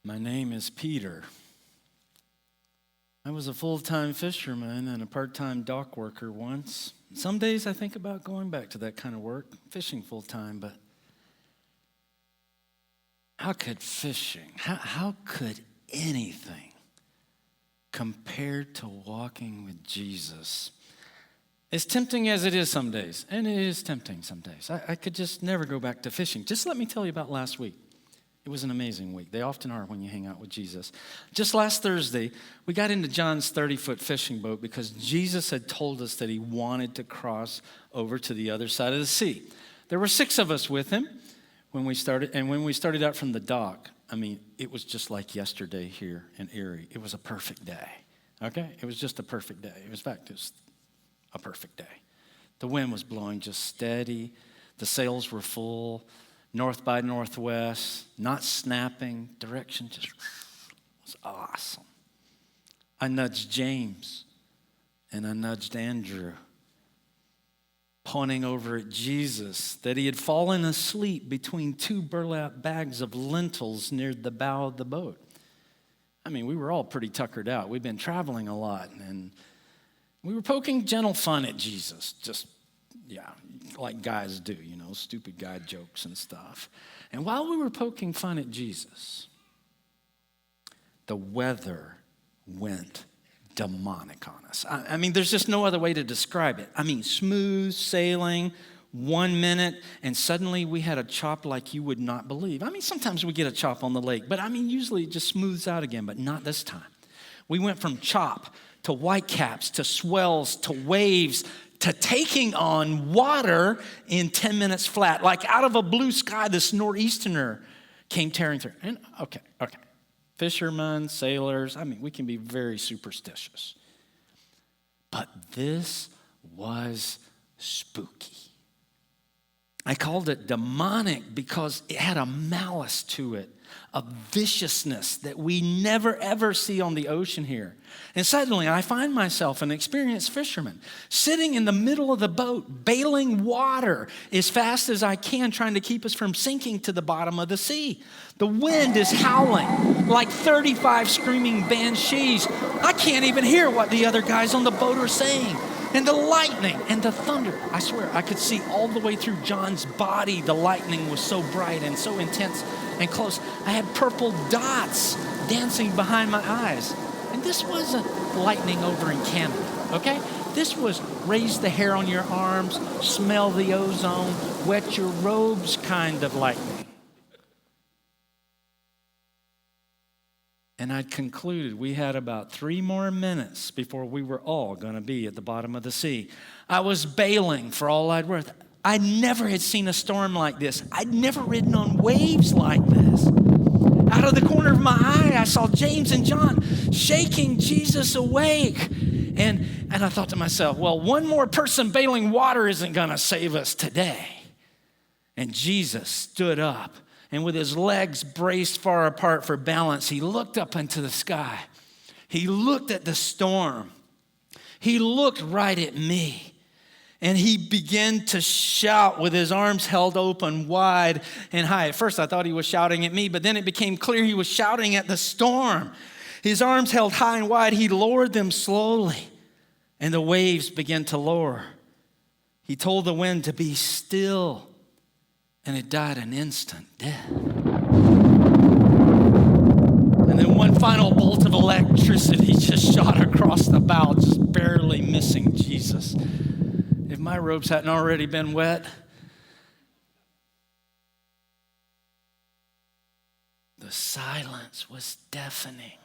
My name is Peter. I was a full-time fisherman and a part-time dock worker once. Some days I think about going back to that kind of work, fishing full-time, but how could fishing, how could anything compare to walking with Jesus? As tempting as it is some days, and it is tempting some days, I could just never go back to fishing. Just let me tell you about last week. It was an amazing week. They often are when you hang out with Jesus. Just last Thursday, we got into John's 30-foot fishing boat because Jesus had told us that he wanted to cross over to the other side of the sea. There were 6 of us with him when we started, and when we started out from the dock, it was just like yesterday here in Erie. It was a perfect day, okay? It was just a perfect day. It was, in fact, it was a perfect day. The wind was blowing just steady. The sails were full. North by northwest, not snapping, direction just was awesome. I nudged James and I nudged Andrew, pointing over at Jesus that he had fallen asleep between 2 burlap bags of lentils near the bow of the boat. We were all pretty tuckered out. We'd been traveling a lot, and we were poking gentle fun at Jesus, just like guys do, stupid guy jokes and stuff. And while we were poking fun at Jesus, the weather went demonic on us. There's just no other way to describe it. Smooth sailing, 1 minute, and suddenly we had a chop like you would not believe. Sometimes we get a chop on the lake, but usually it just smooths out again, but not this time. We went from chop to whitecaps to swells to waves to taking on water in 10 minutes flat. Like out of a blue sky, this nor'easter came tearing through. And okay. Fishermen, sailors, we can be very superstitious. But this was spooky. I called it demonic because it had a malice to it, a viciousness that we never ever see on the ocean here. And suddenly I find myself an experienced fisherman sitting in the middle of the boat, bailing water as fast as I can, trying to keep us from sinking to the bottom of the sea. The wind is howling like 35 screaming banshees. I can't even hear what the other guys on the boat are saying. And the lightning and the thunder, I swear, I could see all the way through John's body. The lightning was so bright and so intense and close. I had purple dots dancing behind my eyes. And this wasn't lightning over in Canada, okay? This was raise the hair on your arms, smell the ozone, wet your robes kind of lightning. And I'd concluded we had about 3 more minutes before we were all going to be at the bottom of the sea. I was bailing for all I'd worth. I never had seen a storm like this. I'd never ridden on waves like this. Out of the corner of my eye, I saw James and John shaking Jesus awake. And I thought to myself, well, 1 more person bailing water isn't going to save us today. And Jesus stood up. And with his legs braced far apart for balance, he looked up into the sky. He looked at the storm. He looked right at me. And he began to shout with his arms held open wide and high. At first I thought he was shouting at me, but then it became clear he was shouting at the storm. His arms held high and wide, he lowered them slowly. And the waves began to lower. He told the wind to be still. And it died an instant death. And then one final bolt of electricity just shot across the bow, just barely missing Jesus. If my robes hadn't already been wet, the silence was deafening.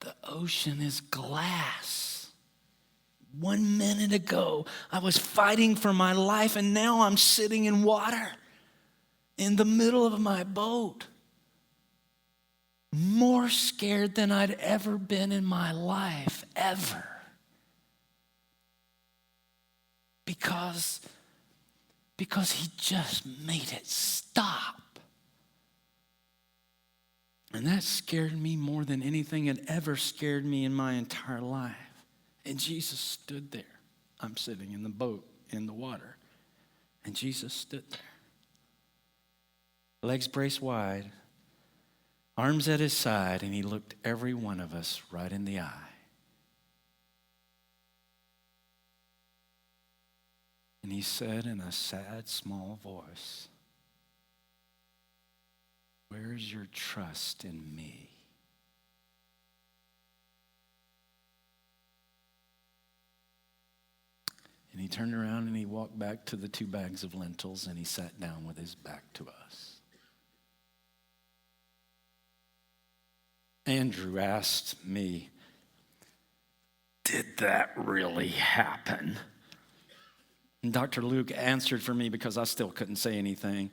The ocean is glass. 1 minute ago, I was fighting for my life, and now I'm sitting in water in the middle of my boat. More scared than I'd ever been in my life, ever. Because he just made it stop. And that scared me more than anything had ever scared me in my entire life. And Jesus stood there. I'm sitting in the boat in the water. And Jesus stood there. legs braced wide, arms at his side, and he looked every one of us right in the eye. And he said in a sad, small voice, "Where's your trust in me?" And he turned around and he walked back to the 2 bags of lentils and he sat down with his back to us. Andrew asked me, "Did that really happen?" And Dr. Luke answered for me because I still couldn't say anything.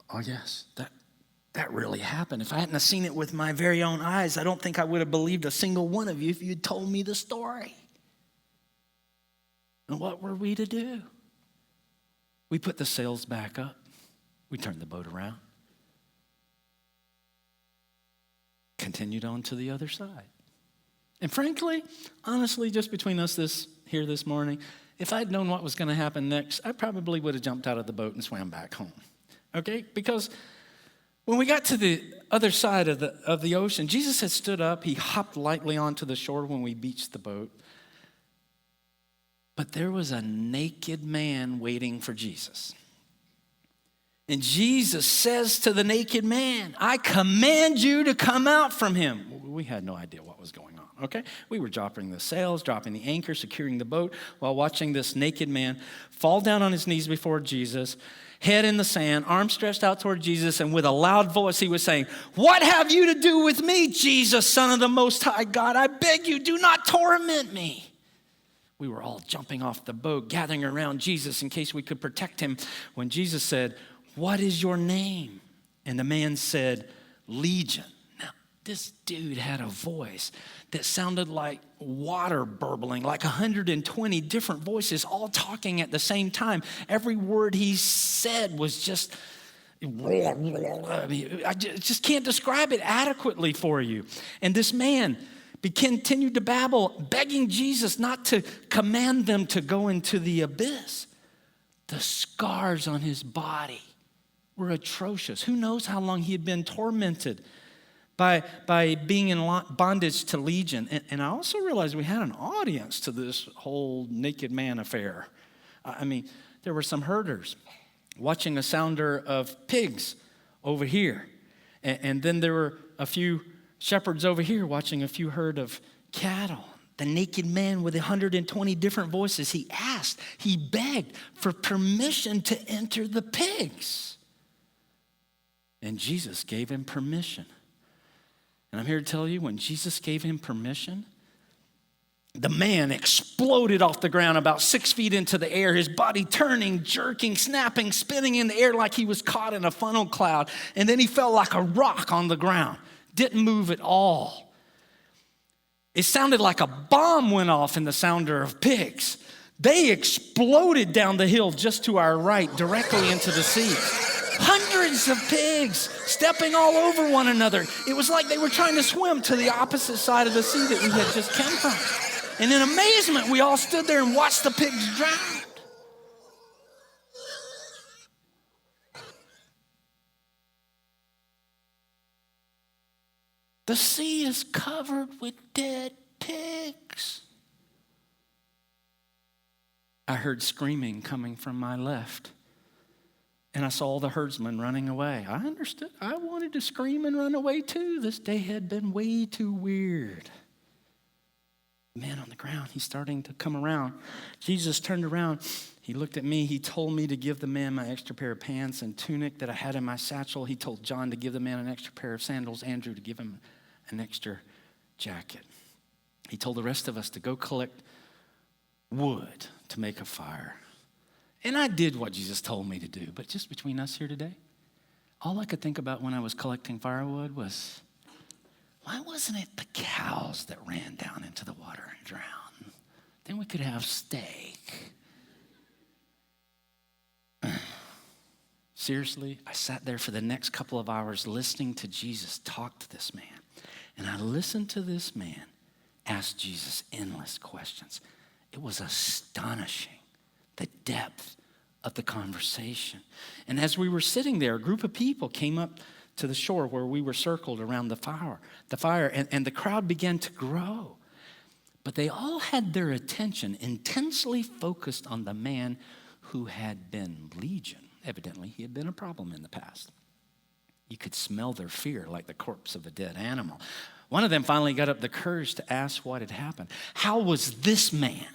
"Oh yes, that really happened. If I hadn't seen it with my very own eyes, I don't think I would have believed a single one of you if you'd told me the story." And what were we to do? We put the sails back up. We turned the boat around. Continued on to the other side. And frankly, honestly, just between us this morning, if I'd known what was going to happen next, I probably would have jumped out of the boat and swam back home. Okay? Because when we got to the other side of the ocean, Jesus had stood up. He hopped lightly onto the shore when we beached the boat. But there was a naked man waiting for Jesus. And Jesus says to the naked man, "I command you to come out from him." We had no idea what was going on, okay? We were dropping the sails, dropping the anchor, securing the boat, while watching this naked man fall down on his knees before Jesus, head in the sand, arms stretched out toward Jesus, and with a loud voice he was saying, "What have you to do with me, Jesus, Son of the Most High God? I beg you, do not torment me." We were all jumping off the boat, gathering around Jesus in case we could protect him, when Jesus said, "What is your name?" And the man said, "Legion." Now, this dude had a voice that sounded like water burbling, like 120 different voices all talking at the same time. Every word he said was just, I just can't describe it adequately for you. And this man continued to babble, begging Jesus not to command them to go into the abyss. The scars on his body were atrocious. Who knows how long he had been tormented by being in bondage to Legion. And I also realized we had an audience to this whole naked man affair. I mean, there were some herders watching a sounder of pigs over here. And then there were a few shepherds over here watching a few herd of cattle. The naked man with 120 different voices, he asked, he begged for permission to enter the pigs. And Jesus gave him permission. And I'm here to tell you, when Jesus gave him permission, the man exploded off the ground about 6 feet into the air, his body turning, jerking, snapping, spinning in the air like he was caught in a funnel cloud. And then he fell like a rock on the ground. Didn't move at all. It sounded like a bomb went off in the sounder of pigs. They exploded down the hill just to our right, directly into the sea. Hundreds of pigs stepping all over one another. It was like they were trying to swim to the opposite side of the sea that we had just come from. And in amazement, we all stood there and watched the pigs drown. The sea is covered with dead pigs. I heard screaming coming from my left, and I saw all the herdsmen running away. I understood. I wanted to scream and run away too. This day had been way too weird. The man on the ground, he's starting to come around. Jesus turned around. He looked at me. He told me to give the man my extra pair of pants and tunic that I had in my satchel. He told John to give the man an extra pair of sandals, Andrew to give him an extra jacket. He told the rest of us to go collect wood to make a fire. And I did what Jesus told me to do. But just between us here today, all I could think about when I was collecting firewood was, why wasn't it the cows that ran down into the water and drowned? Then we could have steak. Seriously, I sat there for the next couple of hours listening to Jesus talk to this man. And I listened to this man ask Jesus endless questions. It was astonishing, the depth of the conversation. And as we were sitting there, a group of people came up to the shore where we were circled around the fire, and the crowd began to grow. But they all had their attention intensely focused on the man who had been legion. Evidently, he had been a problem in the past. You could smell their fear like the corpse of a dead animal. One of them finally got up the courage to ask what had happened. How was this man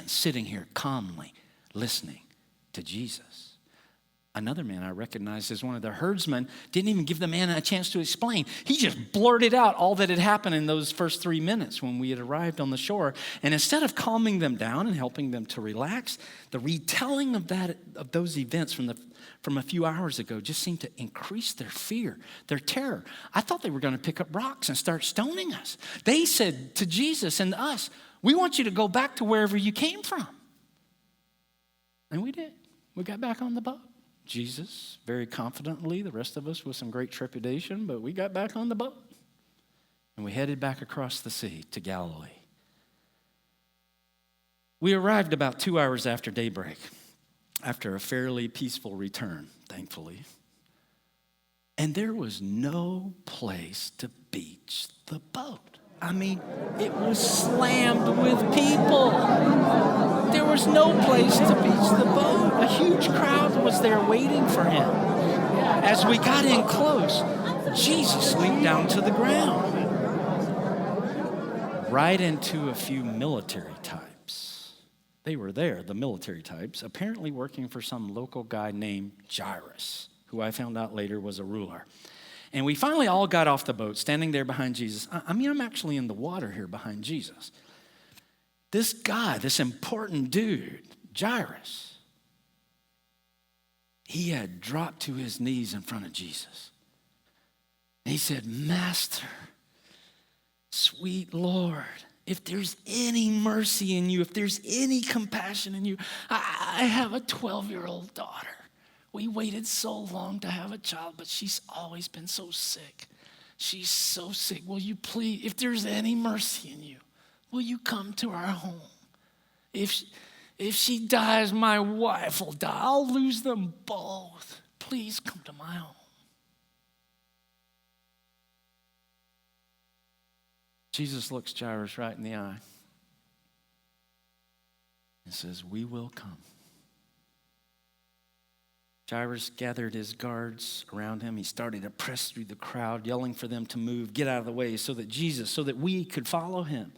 sitting here calmly listening to Jesus? Another man I recognized as one of the herdsmen didn't even give the man a chance to explain. He just blurted out all that had happened in those first 3 minutes when we had arrived on the shore. And instead of calming them down and helping them to relax, the retelling of those events from a few hours ago just seemed to increase their fear, their terror. I thought they were going to pick up rocks and start stoning us. They said to Jesus and us, "We want you to go back to wherever you came from." And we did. We got back on the boat. Jesus, very confidently, the rest of us with some great trepidation, but we got back on the boat. And we headed back across the sea to Galilee. We arrived about 2 hours after daybreak, after a fairly peaceful return, thankfully. And there was no place to beach the boat. I mean, it was slammed with people. There was no place to beach the boat. A huge crowd was there waiting for him. As we got in close, Jesus leaped down to the ground, right into a few military types. They were there, the military types, apparently working for some local guy named Jairus, who I found out later was a ruler. And we finally all got off the boat, standing there behind Jesus. I'm actually in the water here behind Jesus. This guy, this important dude, Jairus, he had dropped to his knees in front of Jesus. And he said, "Master, sweet Lord, if there's any mercy in you, if there's any compassion in you, I have a 12-year-old daughter. We waited so long to have a child, but she's always been so sick. She's so sick. Will you please, if there's any mercy in you, will you come to our home? If she dies, my wife will die. I'll lose them both. Please come to my home." Jesus looks Jairus right in the eye and says, "We will come." Jairus gathered his guards around him. He started to press through the crowd, yelling for them to move, get out of the way so that we could follow him.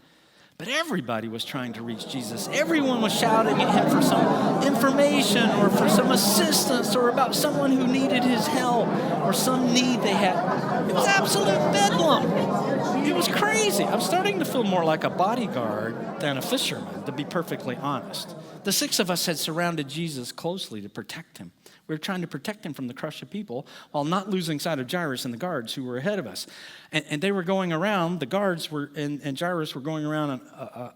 But everybody was trying to reach Jesus. Everyone was shouting at him for some information or for some assistance or about someone who needed his help or some need they had. It was absolute bedlam. It was crazy. I'm starting to feel more like a bodyguard than a fisherman, to be perfectly honest. The 6 of us had surrounded Jesus closely to protect him. We were trying to protect him from the crush of people while not losing sight of Jairus and the guards who were ahead of us. And they were going around, the guards were, and Jairus were going around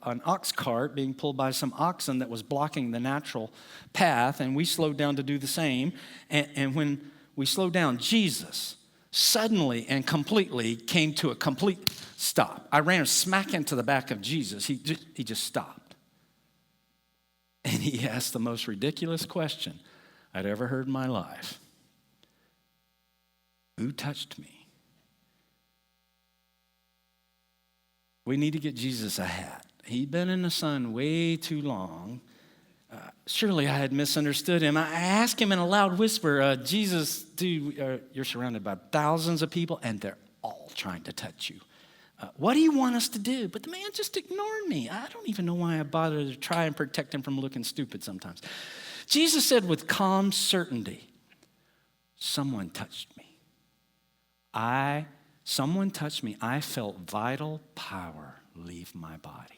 an ox cart being pulled by some oxen that was blocking the natural path, and we slowed down to do the same. And when we slowed down, Jesus suddenly and completely came to a complete stop. I ran smack into the back of Jesus. He just stopped. And he asked the most ridiculous question I'd ever heard in my life. Who touched me? We need to get Jesus a hat. He'd been in the sun way too long. Surely I had misunderstood him. I asked him in a loud whisper, "Jesus, dude, you're surrounded by thousands of people, and they're all trying to touch you. What do you want us to do?" But the man just ignored me. I don't even know why I bothered to try and protect him from looking stupid sometimes. Jesus said with calm certainty, "Someone touched me. Someone touched me. I felt vital power leave my body."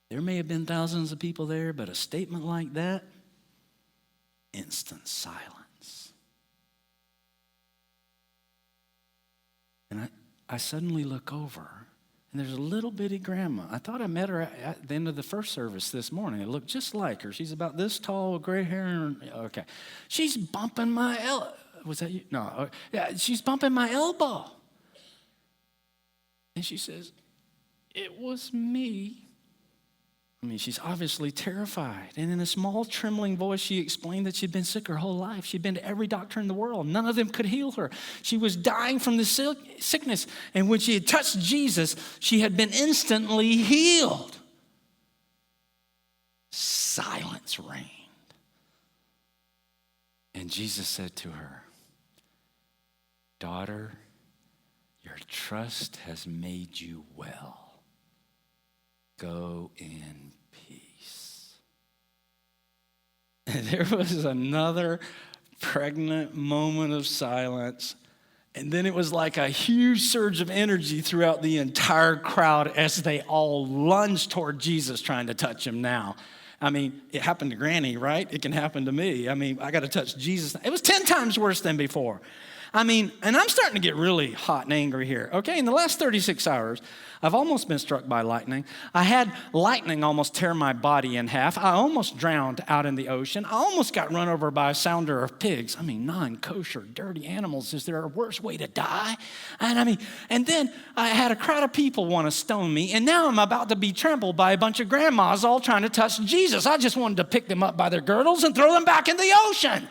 There may have been thousands of people there, but a statement like that, instant silence. And I suddenly look over, and there's a little bitty grandma. I thought I met her at the end of the first service this morning. It looked just like her. She's about this tall with gray hair. Okay. She's bumping my elbow. Was that you? No. Yeah, she's bumping my elbow. And she says, "It was me. I mean, she's obviously terrified. And in a small, trembling voice, she explained that she'd been sick her whole life. She'd been to every doctor in the world. None of them could heal her. She was dying from the sickness. And when she had touched Jesus, she had been instantly healed. Silence reigned. And Jesus said to her, "Daughter, your trust has made you well. Go in peace." And there was another pregnant moment of silence. And then it was like a huge surge of energy throughout the entire crowd as they all lunged toward Jesus trying to touch him now. I mean, it happened to Granny, right? It can happen to me. I mean, I got to touch Jesus. It was 10 times worse than before. I mean, and I'm starting to get really hot and angry here. Okay, in the last 36 hours, I've almost been struck by lightning. I had lightning almost tear my body in half. I almost drowned out in the ocean. I almost got run over by a sounder of pigs. I mean, non-kosher, dirty animals. Is there a worse way to die? And then I had a crowd of people want to stone me, and now I'm about to be trampled by a bunch of grandmas all trying to touch Jesus. I just wanted to pick them up by their girdles and throw them back in the ocean.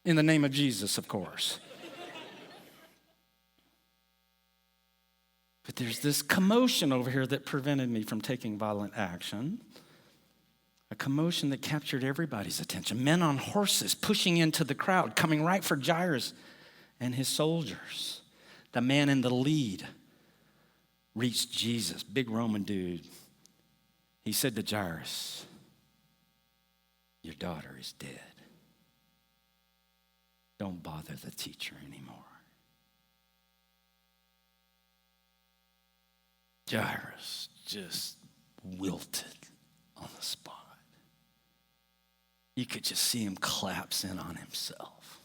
In the name of Jesus, of course. But there's this commotion over here that prevented me from taking violent action. A commotion that captured everybody's attention. Men on horses pushing into the crowd, coming right for Jairus and his soldiers. The man in the lead reached Jesus, big Roman dude. He said to Jairus, "Your daughter is dead. Don't bother the teacher anymore." Jairus just wilted on the spot. You could just see him collapse in on himself.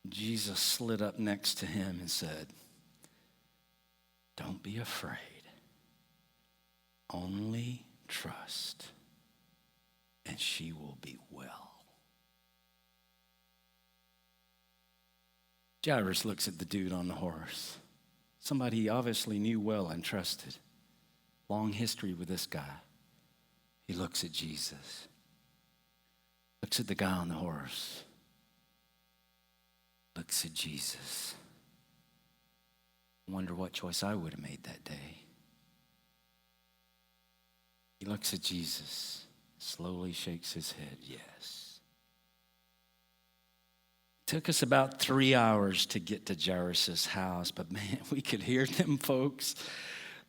Jesus slid up next to him and said, "Don't be afraid. Only trust, and she will be well." Jairus looks at the dude on the horse. Somebody he obviously knew well and trusted. Long history with this guy. He looks at Jesus. Looks at the guy on the horse. Looks at Jesus. Wonder what choice I would have made that day. He looks at Jesus, slowly shakes his head, yes. Took us about 3 hours to get to Jairus' house, but man, we could hear them folks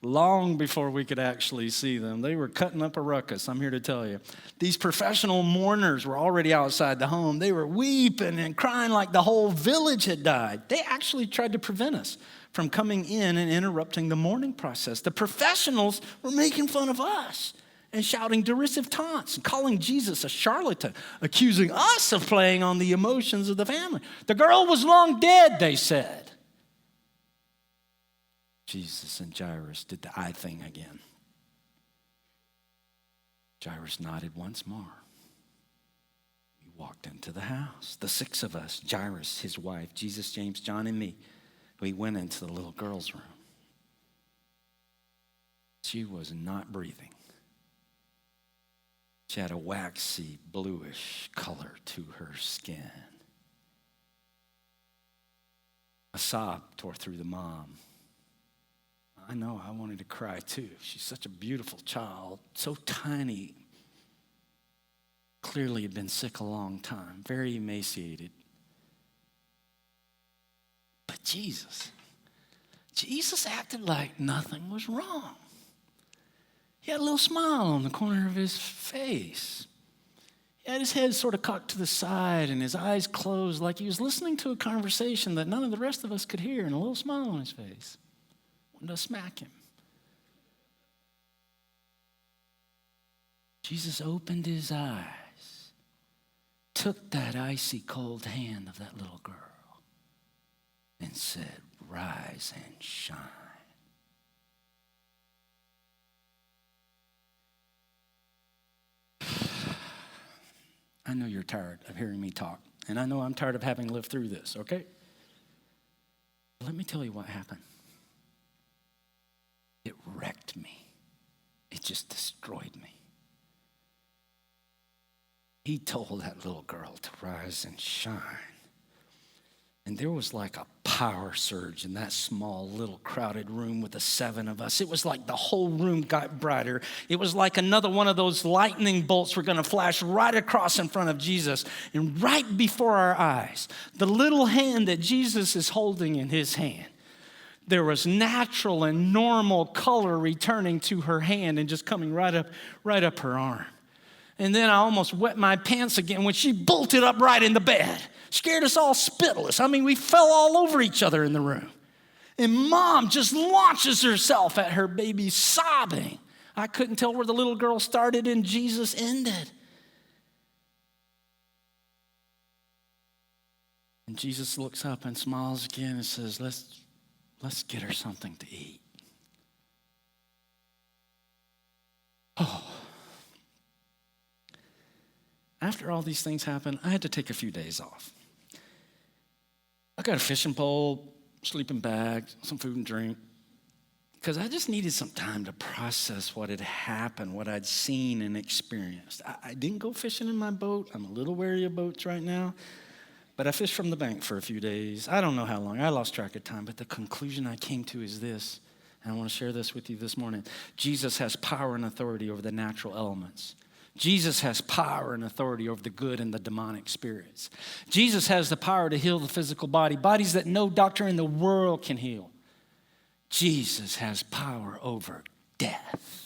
long before we could actually see them. They were cutting up a ruckus, I'm here to tell you. These professional mourners were already outside the home. They were weeping and crying like the whole village had died. They actually tried to prevent us from coming in and interrupting the mourning process. The professionals were making fun of us and shouting derisive taunts and calling Jesus a charlatan, accusing us of playing on the emotions of the family. The girl was long dead, they said. Jesus and Jairus did the eye thing again. Jairus nodded once more. We walked into the house. The 6 of us, Jairus, his wife, Jesus, James, John, and me, we went into the little girl's room. She was not breathing. She had a waxy, bluish color to her skin. A sob tore through the mom. I know, I wanted to cry too. She's such a beautiful child, so tiny. Clearly had been sick a long time, very emaciated. But Jesus acted like nothing was wrong. He had a little smile on the corner of his face. He had his head sort of cocked to the side and his eyes closed like he was listening to a conversation that none of the rest of us could hear, and a little smile on his face. Wanted to smack him. Jesus opened his eyes, took that icy cold hand of that little girl, and said, "Rise and shine." I know you're tired of hearing me talk, and I know I'm tired of having lived through this, okay? Let me tell you what happened. It wrecked me. it just destroyed me. He told that little girl to rise and shine. And there was like a power surge in that small, little, crowded room with the 7 of us. It was like the whole room got brighter. It was like another one of those lightning bolts were going to flash right across in front of Jesus. And right before our eyes, the little hand that Jesus is holding in his hand, there was natural and normal color returning to her hand and just coming right up her arm. And then I almost wet my pants again when she bolted up right in the bed. Scared us all spitless. I mean, we fell all over each other in the room. And Mom just launches herself at her baby, sobbing. I couldn't tell where the little girl started and Jesus ended. And Jesus looks up and smiles again and says, let's get her something to eat. Oh. After all these things happened, I had to take a few days off. I got a fishing pole, sleeping bag, some food and drink, because I just needed some time to process what had happened, what I'd seen and experienced. I didn't go fishing in my boat. I'm a little wary of boats right now, but I fished from the bank for a few days. I don't know how long. I lost track of time, but the conclusion I came to is this, and I want to share this with you this morning. Jesus has power and authority over the natural elements. Jesus has power and authority over the good and the demonic spirits. Jesus has the power to heal the physical body, bodies that no doctor in the world can heal. Jesus has power over death.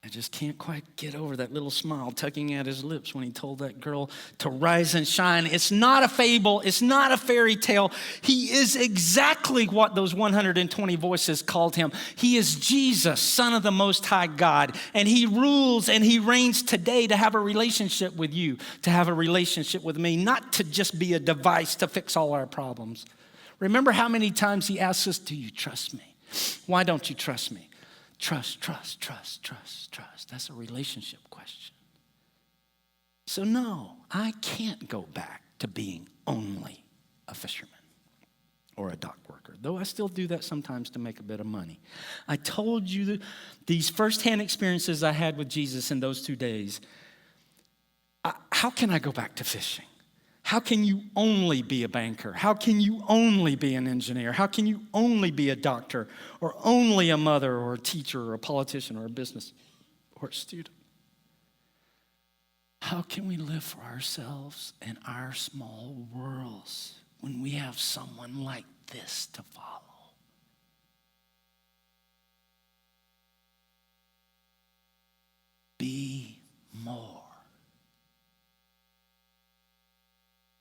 I just can't quite get over that little smile tugging at his lips when he told that girl to rise and shine. It's not a fable. It's not a fairy tale. He is exactly what those 120 voices called him. He is Jesus, Son of the Most High God. And he rules and he reigns today to have a relationship with you, to have a relationship with me, not to just be a device to fix all our problems. Remember how many times he asks us, do you trust me? Why don't you trust me? Trust, trust, trust, trust, trust. That's a relationship question. So no, I can't go back to being only a fisherman or a dock worker, though I still do that sometimes to make a bit of money. I told you these firsthand experiences I had with Jesus in those 2 days. How can I go back to fishing? How can you only be a banker? How can you only be an engineer? How can you only be a doctor or only a mother or a teacher or a politician or a business or a student? How can we live for ourselves in our small worlds when we have someone like this to follow? Be more.